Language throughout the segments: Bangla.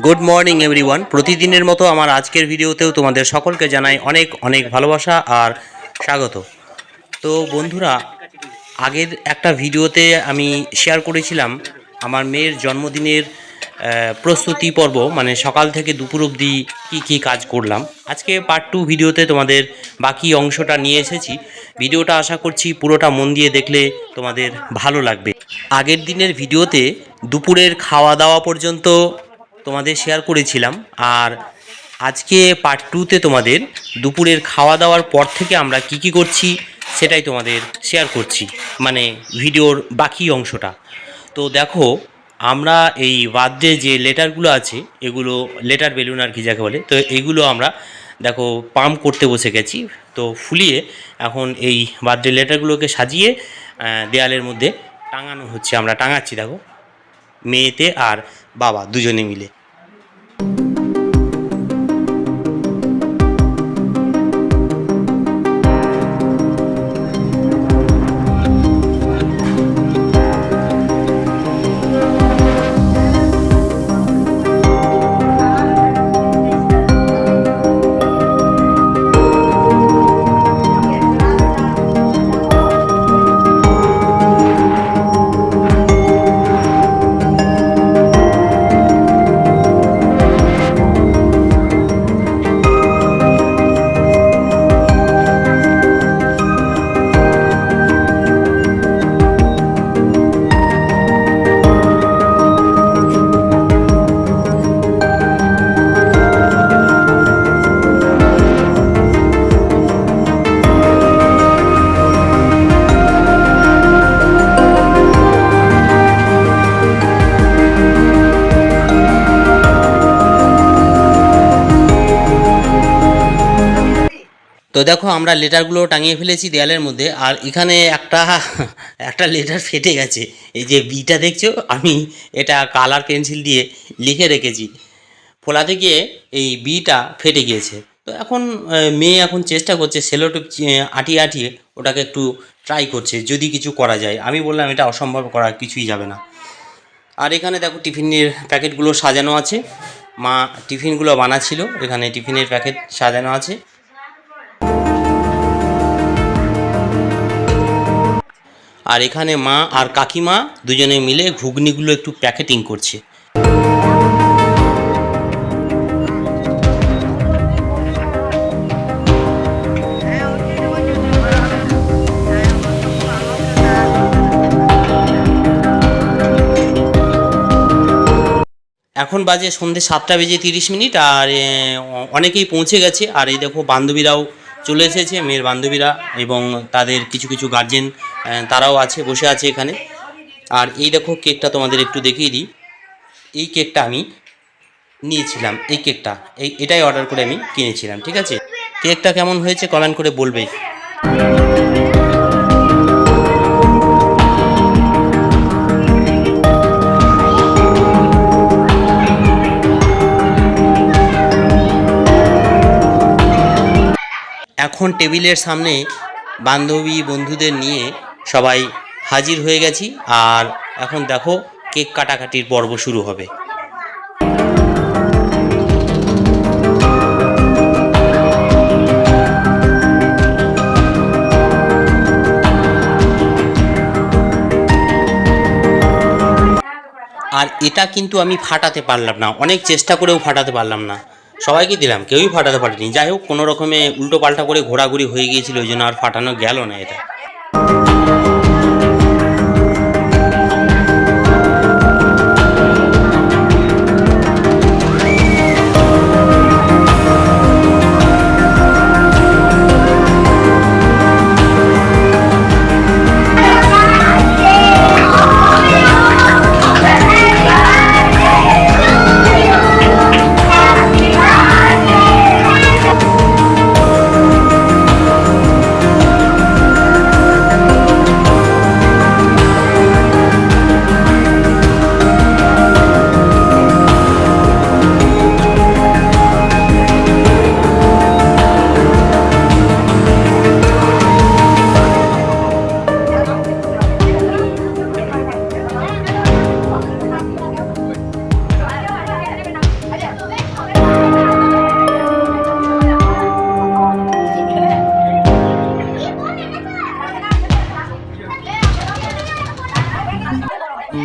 Good morning everyone. প্রতিদিনের মতো আমার আজকের ভিডিওতেও তোমাদের সকলকে জানাই অনেক অনেক ভালোবাসা আর স্বাগত। তো বন্ধুরা, আগের একটা ভিডিওতে আমি শেয়ার করেছিলাম আমার মেয়ের জন্মদিনের প্রস্তুতি পর্ব, মানে সকাল থেকে দুপুর অবধি কী কাজ করলাম। আজকে পার্ট 2 ভিডিওতে তোমাদের বাকি অংশটা নিয়ে এসেছি। ভিডিওটা আশা করছি পুরোটা মন দিয়ে দেখলে তোমাদের ভালো লাগবে। আগের দিনের ভিডিওতে দুপুরের খাওয়া দাওয়া পর্যন্ত তোমাদের শেয়ার করেছিলাম, আর আজকে পার্ট 2তে তোমাদের দুপুরের খাওয়া দাওয়ার পর থেকে আমরা কি করছি সেটাই তোমাদের শেয়ার করছি, মানে ভিডিওর বাকি অংশটা। তো দেখো, আমরা এই বার্থডে যে লেটারগুলো আছে, এগুলো লেটার বেলুন আর কি যাকে বলে, তো এইগুলো আমরা দেখো পাম্প করতে বসে গেছি। তো ফুলিয়ে এখন এই বার্থডে লেটারগুলোকে সাজিয়ে দেয়ালের মধ্যে টাঙানো হচ্ছে। আমরা টাঙাচ্ছি দেখো, মেয়েতে আর বাবা দুজনে মিলে। তো দেখো, আমরা লেটারগুলো টাঙিয়ে ফেলেছি দেয়ালের মধ্যে, আর এখানে একটা লেটার ফেটে গেছে। এই যে বিটা দেখছো, আমি এটা কালার পেন্সিল দিয়ে লিখে রেখেছি, ফোলাতে গিয়ে এই বিটা ফেটে গিয়েছে। তো এখন মেয়ে এখন চেষ্টা করছে সেলোটেপ আটিয়ে ওটাকে একটু ট্রাই করছে যদি কিছু করা যায়। আমি বললাম এটা অসম্ভব, করা কিছুই যাবে না। আর এখানে দেখো টিফিনের প্যাকেটগুলো সাজানো আছে, মা টিফিনগুলো বানাচ্ছিল, এখানে টিফিনের প্যাকেট সাজানো আছে। আর এখানে মা আর কাকিমা দুজনে মিলে ঘুগনিগুলো একটু প্যাকেটিং করছে। এখন বাজে সন্ধ্যে 7:30, আর অনেকেই পৌঁছে গেছে। আর এই দেখো বান্ধবীরাও চলে এসেছে, মেয়ের বান্ধবীরা, এবং তাদের কিছু কিছু গার্জেন তারাও আছে, বসে আছে এখানে। আর এই দেখো কেকটা তোমাদের একটু দেখিয়ে দিই। এই কেকটা আমি নিয়েছিলাম, এই কেকটা এটাই অর্ডার করে আমি কিনেছিলাম, ঠিক আছে। কেকটা কেমন হয়েছে কমেন্ট করে বলবে। এখন টেবিলের সামনে বান্ধবী বন্ধুদের নিয়ে সবাই হাজির হয়ে গেছি, আর এখন দেখো কেক কাটাকাটির পর্ব শুরু হবে। আর এটা কিন্তু আমি ফাটাতে পারলাম না, অনেক চেষ্টা করেও ফাটাতে পারলাম না। সবাইকে দিলাম, কেউই ফাটাতে পারেনি। যাই হোক, কোনো রকমে উল্টো পাল্টা করে ঘোরাঘুরি হয়ে গিয়েছিল, ওই জন্য আর ফাটানো গেল না এটা। তো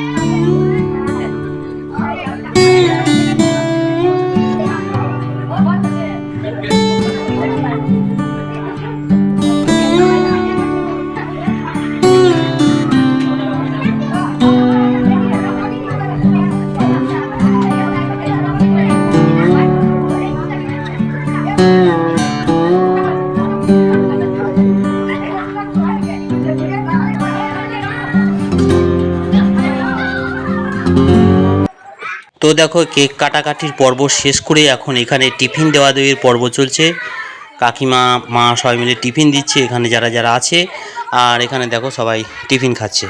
দেখো কেক কাটাকাটির পর্ব শেষ করে এখন এখানে টিফিন দেওয়া দেওয়ির পর্ব চলছে। কাকিমা মা সবাই মিলে টিফিন দিচ্ছে এখানে যারা যারা আছে, আর এখানে দেখো সবাই টিফিন খাচ্ছে।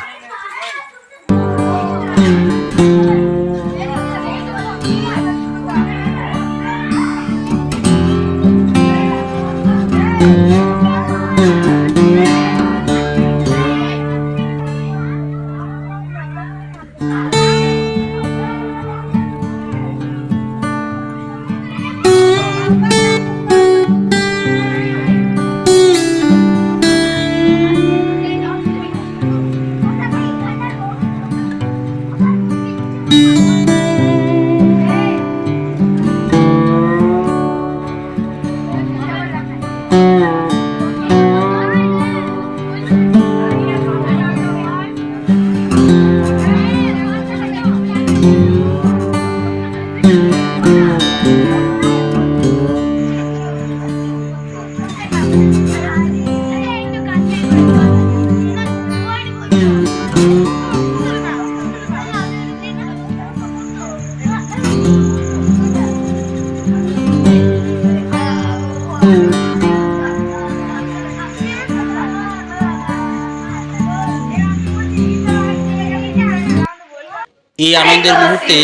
এই আনন্দের মুহূর্তে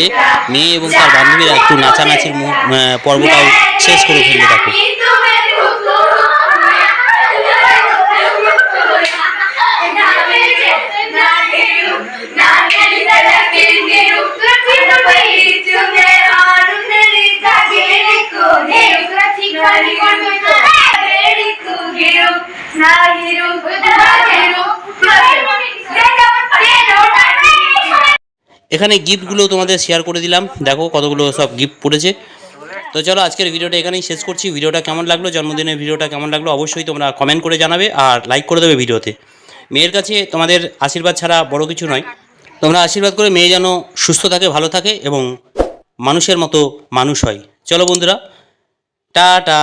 মেয়ে এবং তার বান্ধবীরা একটু নাচানাচির পর্বটাও শেষ করে ফেলতে থাকে। এখানে গিফটগুলো তোমাদের শেয়ার করে দিলাম, দেখো কতগুলো সব গিফট পড়েছে। তো চলো আজকের ভিডিওটা এখানেই শেষ করছি। ভিডিওটা কেমন লাগলো, জন্মদিনের ভিডিওটা কেমন লাগলো অবশ্যই তোমরা কমেন্ট করে জানাবে আর লাইক করে দেবে ভিডিওতে। মেয়ের কাছে তোমাদের আশীর্বাদ ছাড়া বড় কিছু নয়, তোমরা আশীর্বাদ করে মেয়ে যেন সুস্থ থাকে, ভালো থাকে এবং মানুষের মতো মানুষ হয়। চলো বন্ধুরা, টাটা।